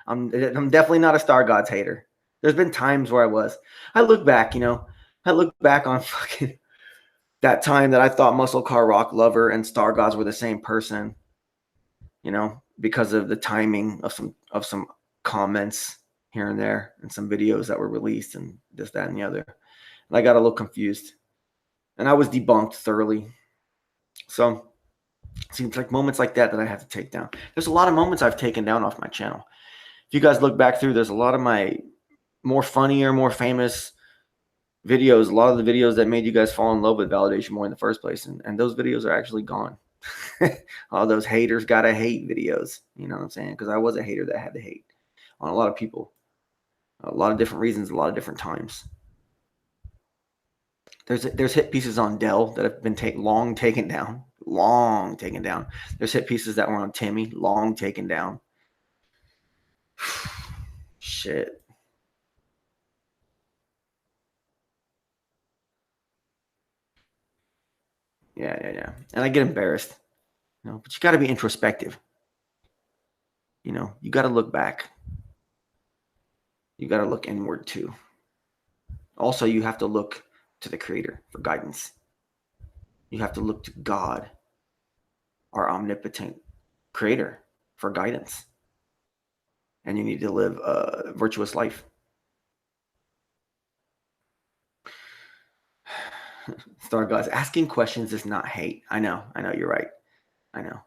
I'm definitely not a Star Gods hater. There's been times where I was. I look back on fucking that time that I thought Muscle Car Rock Lover and Star Gods were the same person, because of the timing of some comments here and there and some videos that were released and this, that, and the other. And I got a little confused. And I was debunked thoroughly. So it seems like moments like that I have to take down. There's a lot of moments I've taken down off my channel. If you guys look back through, there's a lot of my more funnier, more famous videos, a lot of the videos that made you guys fall in love with Validation Boy in the first place. And those videos are actually gone. All those haters gotta hate videos. You know what I'm saying? Because I was a hater that had to hate on a lot of people. A lot of different reasons, a lot of different times. There's hit pieces on Dell that have been long taken down. There's hit pieces that were on Timmy, long taken down. Shit. Yeah. And I get embarrassed. But you got to be introspective. You got to look back. You got to look inward too. Also, you have to look to the Creator for guidance. You have to look to God, our omnipotent Creator, for guidance. And you need to live a virtuous life. Star Gods, asking questions is not hate. I know, you're right. I know.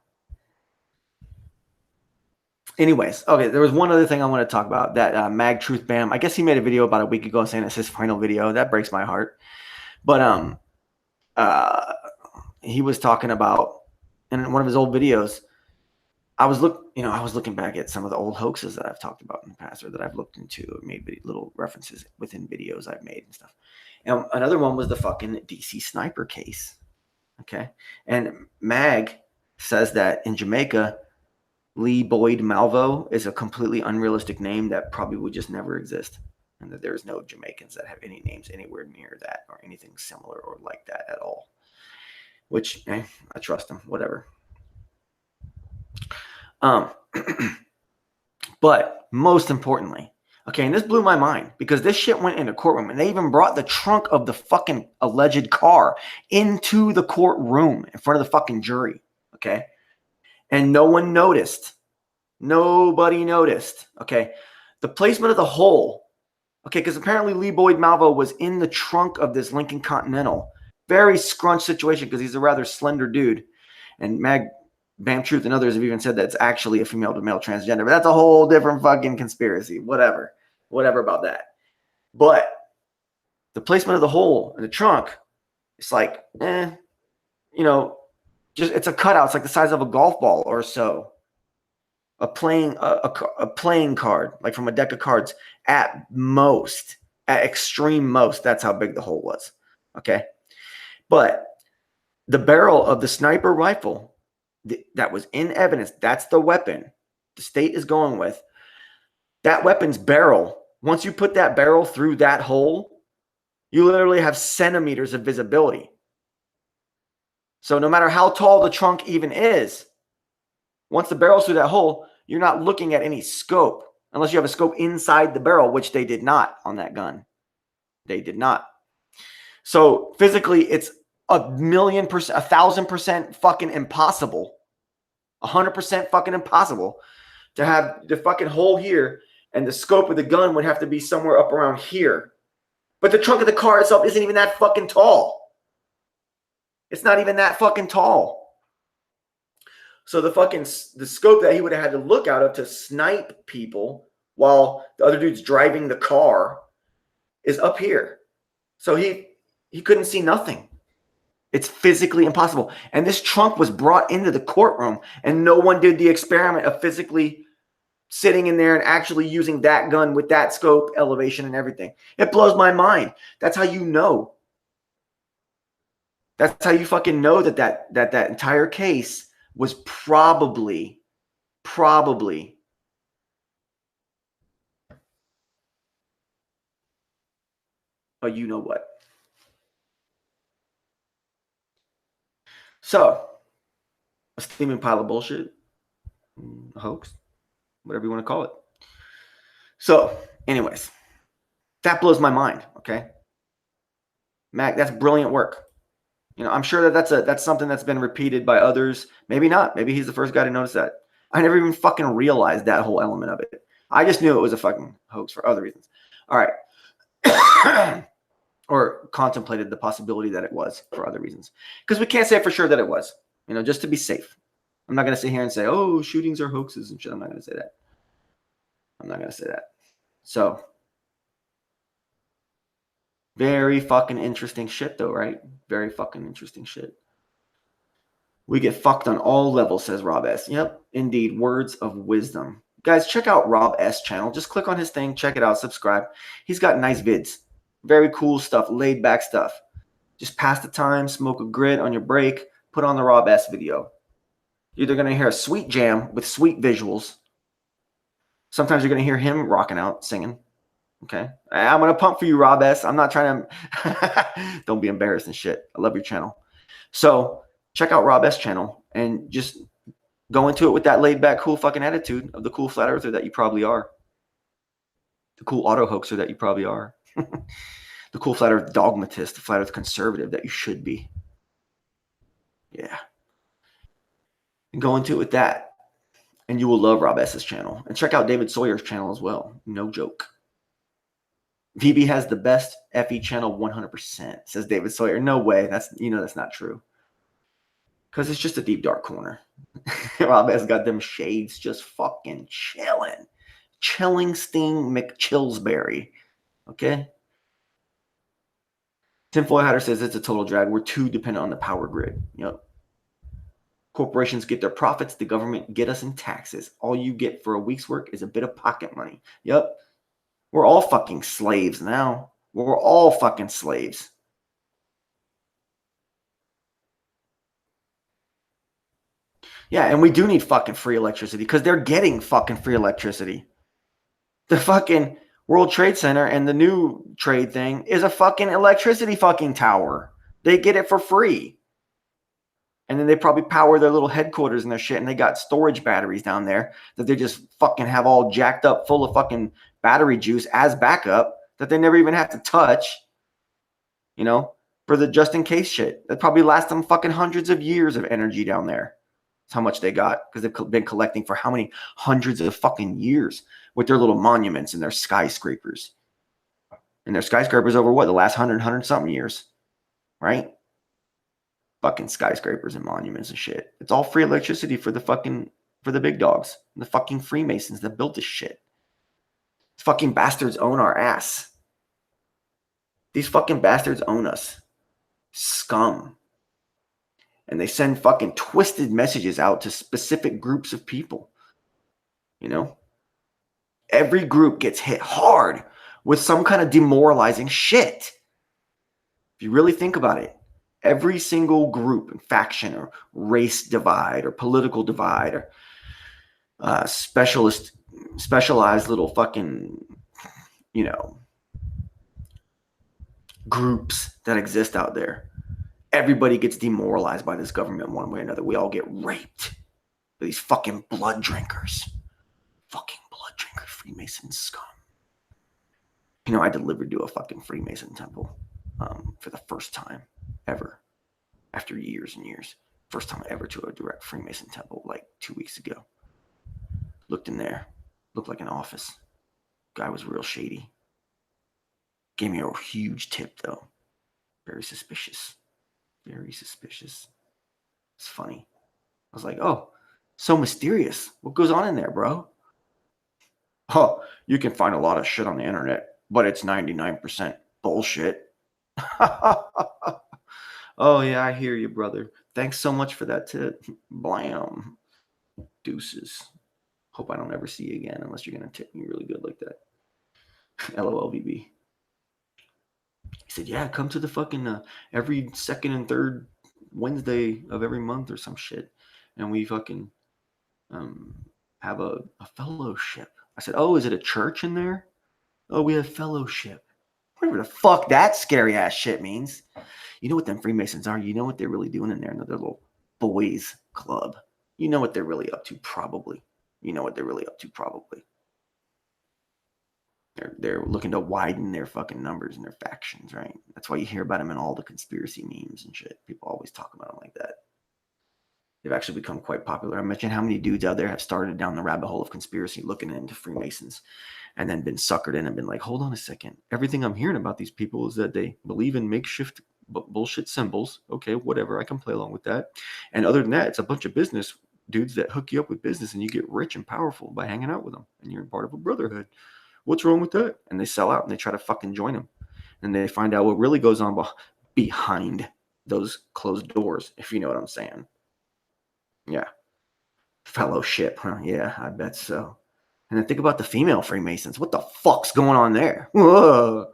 Anyways, okay, there was one other thing I want to talk about. That Mag Truth Bam. I guess he made a video about a week ago saying it's his final video. That breaks my heart. But he was talking about in one of his old videos. I was looking back at some of the old hoaxes that I've talked about in the past, or that I've looked into, made little references within videos I've made and stuff. And another one was the fucking DC sniper case. Okay. And Mag says that in Jamaica, Lee Boyd Malvo is a completely unrealistic name that probably would just never exist. And that there's no Jamaicans that have any names anywhere near that or anything similar or like that at all. Which, I trust him, whatever. But most importantly, okay, and this blew my mind because this shit went in the courtroom and they even brought the trunk of the fucking alleged car into the courtroom in front of the fucking jury, okay? And no one noticed. Nobody noticed, okay? The placement of the hole, okay, because apparently Lee Boyd Malvo was in the trunk of this Lincoln Continental. Very scrunched situation because he's a rather slender dude. And Bam Truth and others have even said that it's actually a female to male transgender, but that's a whole different fucking conspiracy. Whatever about that. But the placement of the hole in the trunk, it's like, just it's a cutout. It's like the size of a golf ball or so. A playing card, like from a deck of cards, at extreme most. That's how big the hole was. Okay, but the barrel of the sniper rifle that was in evidence, that's the weapon the state is going with. That weapon's barrel, once you put that barrel through that hole, you literally have centimeters of visibility. So no matter how tall the trunk even is, once the barrel's through that hole, you're not looking at any scope, unless you have a scope inside the barrel, which they did not on that gun. They did not. So physically, it's 1,000,000%, 1,000% fucking impossible, 100% fucking impossible to have the fucking hole here, and the scope of the gun would have to be somewhere up around here. But the trunk of the car itself isn't even that fucking tall. It's not even that fucking tall. So the scope that he would have had to look out of to snipe people while the other dude's driving the car is up here. So he couldn't see nothing. It's physically impossible. And this trunk was brought into the courtroom, and no one did the experiment of physically sitting in there and actually using that gun with that scope, elevation, and everything. It blows my mind. That's how you know. That's how you fucking know that entire case was probably a you know what. So, a steaming pile of bullshit, a hoax, whatever you want to call it. So, anyways, that blows my mind. Okay, Mac, that's brilliant work. I'm sure that's something that's been repeated by others. Maybe not. Maybe he's the first guy to notice that. I never even fucking realized that whole element of it. I just knew it was a fucking hoax for other reasons. All right. Or contemplated the possibility that it was for other reasons. Because we can't say for sure that it was, just to be safe. I'm not going to sit here and say, oh, shootings are hoaxes and shit. I'm not going to say that. So, very fucking interesting shit though, right? Very fucking interesting shit. We get fucked on all levels, says Rob S. Yep, indeed. Words of wisdom. Guys, check out Rob S. channel. Just click on his thing, check it out, subscribe. He's got nice vids. Very cool stuff, laid back stuff. Just pass the time, smoke a grit on your break, put on the Rob S video. You're either going to hear a sweet jam with sweet visuals. Sometimes you're going to hear him rocking out, singing. Okay? I'm going to pump for you, Rob S. I'm not trying to... Don't be embarrassed and shit. I love your channel. So, check out Rob S. channel and just go into it with that laid back, cool fucking attitude of the cool flat earther that you probably are. The cool auto hoaxer that you probably are. The cool flat earth dogmatist, the flat earth conservative that you should be. Yeah. And go into it with that. And you will love Rob S's channel. And check out David Sawyer's channel as well. No joke. VB has the best FE channel 100%, says David Sawyer. No way. That's not true. Because it's just a deep, dark corner. Rob S got them shades just fucking chilling. Chilling Sting McChillsbury. Okay? Tinfoil Hatter says it's a total drag. We're too dependent on the power grid. Yep. Corporations get their profits. The government get us in taxes. All you get for a week's work is a bit of pocket money. Yep. We're all fucking slaves now. We're all fucking slaves. Yeah, and we do need fucking free electricity because they're getting fucking free electricity. The fucking World Trade Center and the new trade thing is a fucking electricity fucking tower. They get it for free. And then they probably power their little headquarters and their shit, and they got storage batteries down there that they just fucking have all jacked up full of fucking battery juice as backup that they never even have to touch, for the just in case shit. That probably lasts them fucking hundreds of years of energy down there. That's how much they got because they've been collecting for how many hundreds of fucking years with their little monuments and their skyscrapers. And their skyscrapers over what? The last 100 something years, right? Fucking skyscrapers and monuments and shit. It's all free electricity for the big dogs. The fucking Freemasons that built this shit. These fucking bastards own our ass. These fucking bastards own us. Scum. And they send fucking twisted messages out to specific groups of people. Every group gets hit hard with some kind of demoralizing shit. If you really think about it. Every single group and faction or race divide or political divide or specialized little fucking, groups that exist out there. Everybody gets demoralized by this government one way or another. We all get raped by these fucking blood drinkers. Fucking blood drinker Freemason scum. I delivered to a fucking Freemason temple for the first time ever after years and years. First time ever to a direct Freemason temple like 2 weeks ago. Looked in there. Looked like an office. Guy was real shady. Gave me a huge tip though. Very suspicious. Very suspicious. It's funny. I was like, oh, so mysterious. What goes on in there, bro? Oh, you can find a lot of shit on the internet, but it's 99% bullshit. Oh, yeah, I hear you, brother. Thanks so much for that tip. Blam. Deuces. Hope I don't ever see you again unless you're going to tip me really good like that. LOLVB. He said, yeah, come to the fucking every second and third Wednesday of every month or some shit. And we fucking have a fellowship. I said, oh, is it a church in there? Oh, we have fellowship. Whatever the fuck that scary ass shit means. You know what them Freemasons are? You know what they're really doing in there in their little boys club. You know what they're really up to, probably. They're looking to widen their fucking numbers and their factions, right? That's why you hear about them in all the conspiracy memes and shit. People always talk about them like that. They've actually become quite popular. I mentioned how many dudes out there have started down the rabbit hole of conspiracy looking into Freemasons and then been suckered in and been like, hold on a second. Everything I'm hearing about these people is that they believe in makeshift bullshit symbols. Okay, whatever. I can play along with that. And other than that, it's a bunch of business dudes that hook you up with business and you get rich and powerful by hanging out with them. And you're part of a brotherhood. What's wrong with that? And they sell out and they try to fucking join them. And they find out what really goes on behind those closed doors, if you know what I'm saying. Yeah. Fellowship, huh? Yeah, I bet so. And then think about the female Freemasons. What the fuck's going on there? Whoa.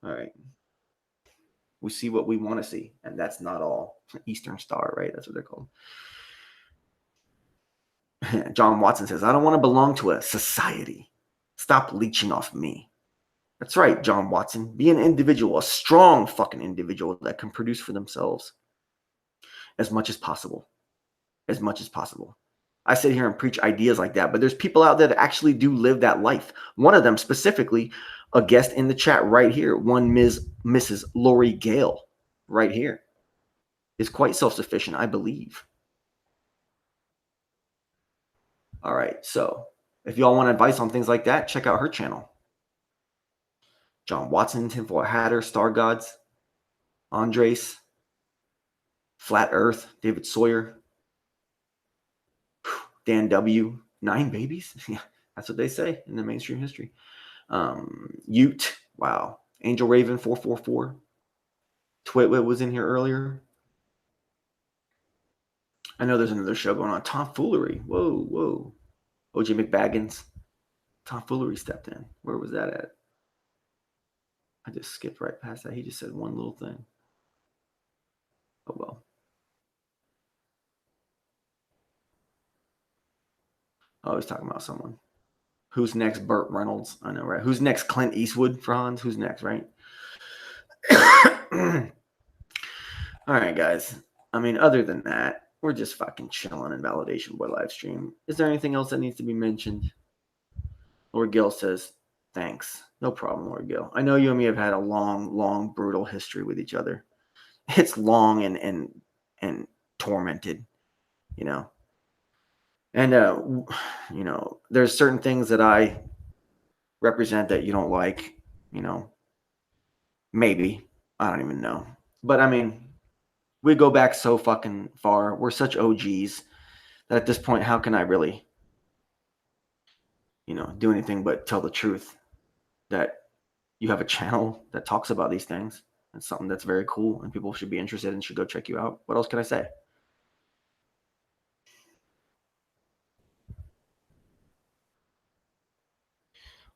All right. We see what we want to see. And that's not all. Eastern Star, right? That's what they're called. John Watson says, I don't want to belong to a society. Stop leeching off me. That's right, John Watson. Be an individual, a strong fucking individual that can produce for themselves as much as possible. As much as possible. I sit here and preach ideas like that, but there's people out there that actually do live that life. One of them specifically, a guest in the chat right here, one Mrs. Lori Gale right here, is quite self-sufficient, I believe. All right. So if y'all want advice on things like that, check out her channel. John Watson, Tinfoil Hatter, Star Gods, Andres, Flat Earth, David Sawyer, Dan W., 9 babies. Yeah, that's what they say in the mainstream history. Ute, wow. Angel Raven 444. Twitwit was in here earlier. I know there's another show going on. Tomfoolery. Whoa. OJ McBaggins. Tomfoolery stepped in. Where was that at? I just skipped right past that. He just said one little thing. Oh, well. Oh, he's talking about someone. Who's next? Burt Reynolds. I know, right? Who's next? Clint Eastwood, Franz? Who's next, right? All right, guys. I mean, other than that, we're just fucking chilling in Validation Boy live stream. Is there anything else that needs to be mentioned? Lord Gale says, thanks. No problem, Lord Gale. I know you and me have had a long, brutal history with each other. It's long and tormented, you know. And, you know, there's certain things that I represent that you don't like, you know. Maybe. I don't even know. But, I mean, we go back so fucking far. We're such OGs that at this point, how can I really, you know, do anything but tell the truth that you have a channel that talks about these things. It's something that's very cool and people should be interested and should go check you out. What else can I say?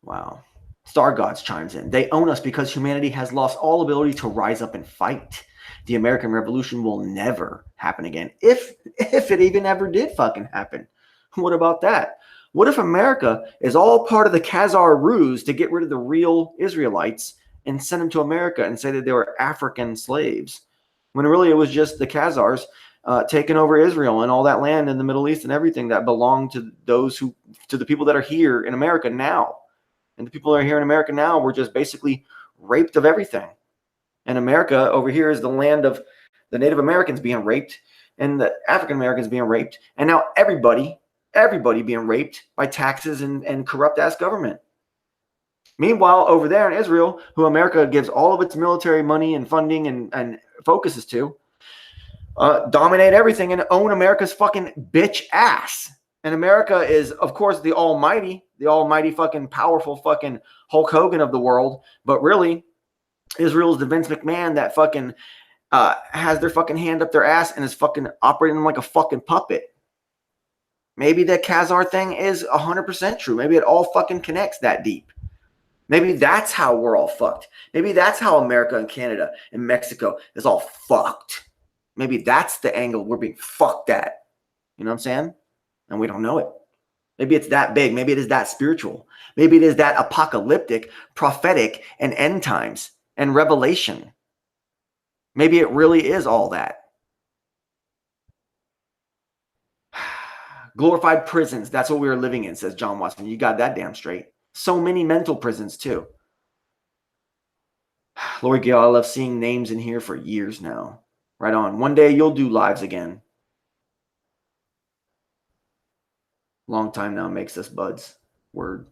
Wow. Star Gods chimes in. They own us because humanity has lost all ability to rise up and fight. The American Revolution will never happen again. If it even ever did fucking happen. What about that? What if America is all part of the Khazar ruse to get rid of the real Israelites and send them to America and say that they were African slaves, when really it was just the Khazars taking over Israel and all that land in the Middle East and everything that belonged to the people that are here in America now. And the people that are here in America now were just basically raped of everything. And America over here is the land of the Native Americans being raped and the African Americans being raped. And now everybody being raped by taxes and corrupt ass government. Meanwhile, over there in Israel, who America gives all of its military money and funding and focuses to, dominate everything and own America's fucking bitch ass. And America is, of course, the almighty fucking powerful fucking Hulk Hogan of the world. But really, Israel is the Vince McMahon that fucking has their fucking hand up their ass and is fucking operating like a fucking puppet. Maybe the Khazar thing is 100% true. Maybe it all fucking connects that deep. Maybe that's how we're all fucked. Maybe that's how America and Canada and Mexico is all fucked. Maybe that's the angle we're being fucked at. You know what I'm saying? And we don't know it. Maybe it's that big. Maybe it is that spiritual. Maybe it is that apocalyptic, prophetic, and end times and revelation. Maybe it really is all that. Glorified prisons. That's what we are living in, says John Watson. You got that damn straight. So many mental prisons, too. Lori Gale, I love seeing names in here for years now. Right on. One day you'll do lives again. Long time now makes us buds. Word.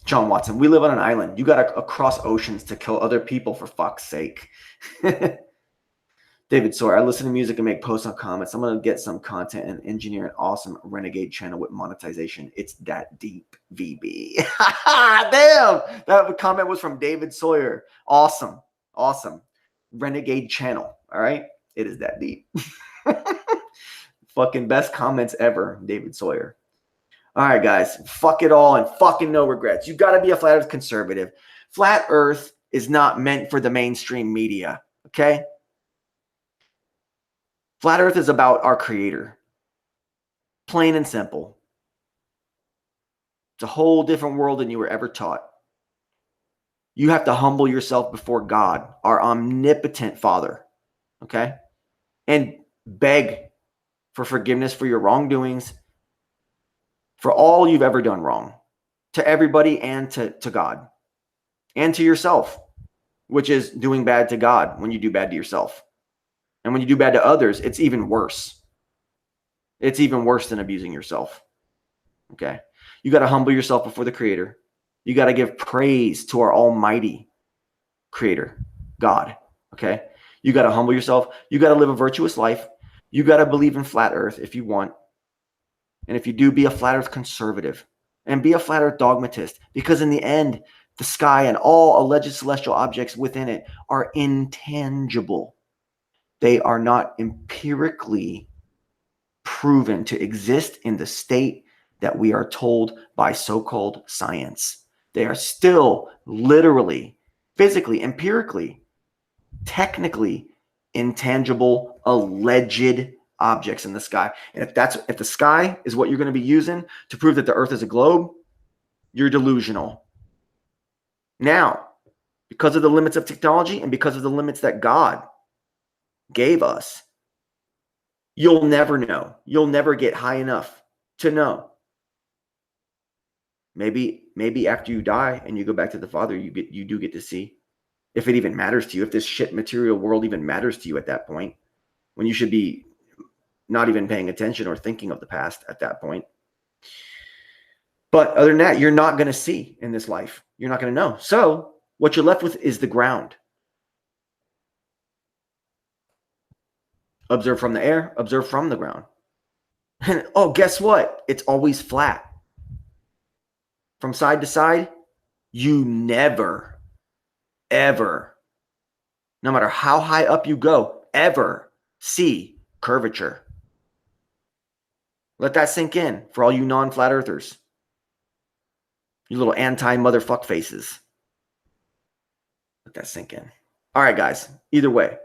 John Watson, we live on an island. You got to cross oceans to kill other people, for fuck's sake. David Sawyer, I listen to music and make posts on comments. I'm going to get some content and engineer an awesome Renegade channel with monetization. It's that deep, VB. Damn! That comment was from David Sawyer. Awesome. Renegade channel. All right? It is that deep. Fucking best comments ever, David Sawyer. All right, guys. Fuck it all and fucking no regrets. You got to be a flat earth conservative. Flat earth is not meant for the mainstream media. Okay? Flat earth is about our creator. Plain and simple. It's a whole different world than you were ever taught. You have to humble yourself before God, our omnipotent Father. Okay? And beg for forgiveness for your wrongdoings, for all you've ever done wrong, to everybody and to God, and to yourself, which is doing bad to God when you do bad to yourself. And when you do bad to others, it's even worse. It's even worse than abusing yourself. Okay. You got to humble yourself before the Creator. You got to give praise to our almighty Creator, God. Okay. You got to humble yourself. You got to live a virtuous life. You got to believe in flat earth if you want. And if you do, be a flat earth conservative and be a flat earth dogmatist, because in the end, the sky and all alleged celestial objects within it are intangible. They are not empirically proven to exist in the state that we are told by so-called science. They are still literally, physically, empirically, technically intangible, alleged objects in the sky. And if the sky is what you're going to be using to prove that the earth is a globe, you're delusional. Now, because of the limits of technology and because of the limits that God gave us, you'll never know. You'll never get high enough to know. Maybe after you die and you go back to the Father, you do get to see, if it even matters to you, if this shit material world even matters to you at that point, when you should be not even paying attention or thinking of the past at that point. But other than that, you're not going to see in this life. You're not going to know. So what you're left with is the ground. Observe from the air, observe from the ground. And oh, guess what? It's always flat. From side to side, you never, ever, no matter how high up you go, ever see curvature. Let that sink in for all you non-flat earthers. You little anti-motherfuck faces. Let that sink in. All right, guys. Either way,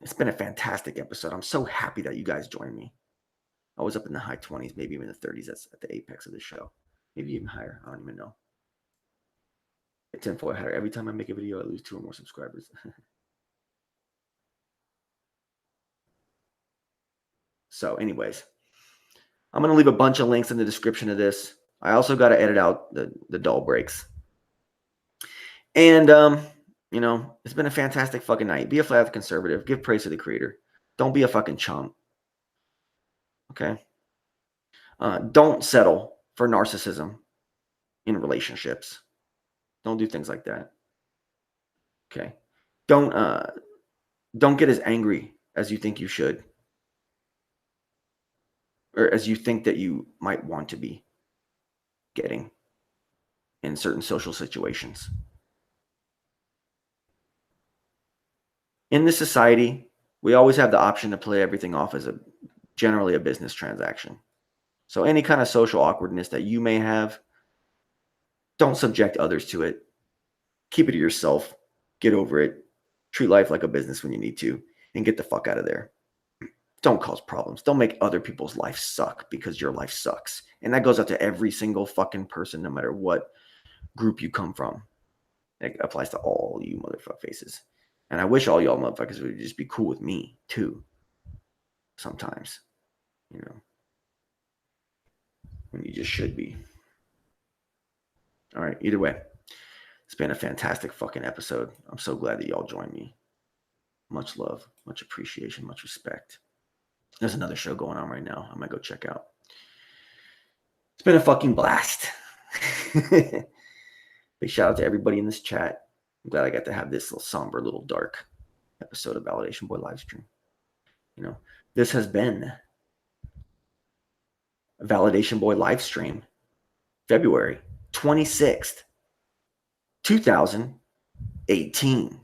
it's been a fantastic episode. I'm so happy that you guys joined me. I was up in the high 20s, maybe even the 30s. That's at the apex of the show. Maybe even higher. I don't even know. Tinfoil hatter. Every time I make a video, I lose 2 or more subscribers. So anyways, I'm going to leave a bunch of links in the description of this. I also got to edit out the dull breaks. And, you know, it's been a fantastic fucking night. Be a flat earth conservative. Give praise to the Creator. Don't be a fucking chump. Okay? Don't settle for narcissism in relationships. Don't do things like that. Okay? Don't get as angry as you think you should, or as you think that you might want to be getting in certain social situations. In this society, we always have the option to play everything off as generally a business transaction. So any kind of social awkwardness that you may have, don't subject others to it. Keep it to yourself. Get over it. Treat life like a business when you need to, and get the fuck out of there. Don't cause problems. Don't make other people's life suck because your life sucks. And that goes out to every single fucking person, no matter what group you come from. It applies to all you motherfuck faces. And I wish all y'all motherfuckers would just be cool with me too. Sometimes, you know, when you just should be. All right. Either way, it's been a fantastic fucking episode. I'm so glad that y'all joined me. Much love, much appreciation, much respect. There's another show going on right now. I might go check out. It's been a fucking blast. Big shout out to everybody in this chat. I'm glad I got to have this little somber, little dark episode of Validation Boy Livestream. You know, this has been a Validation Boy Livestream, February 26th, 2018.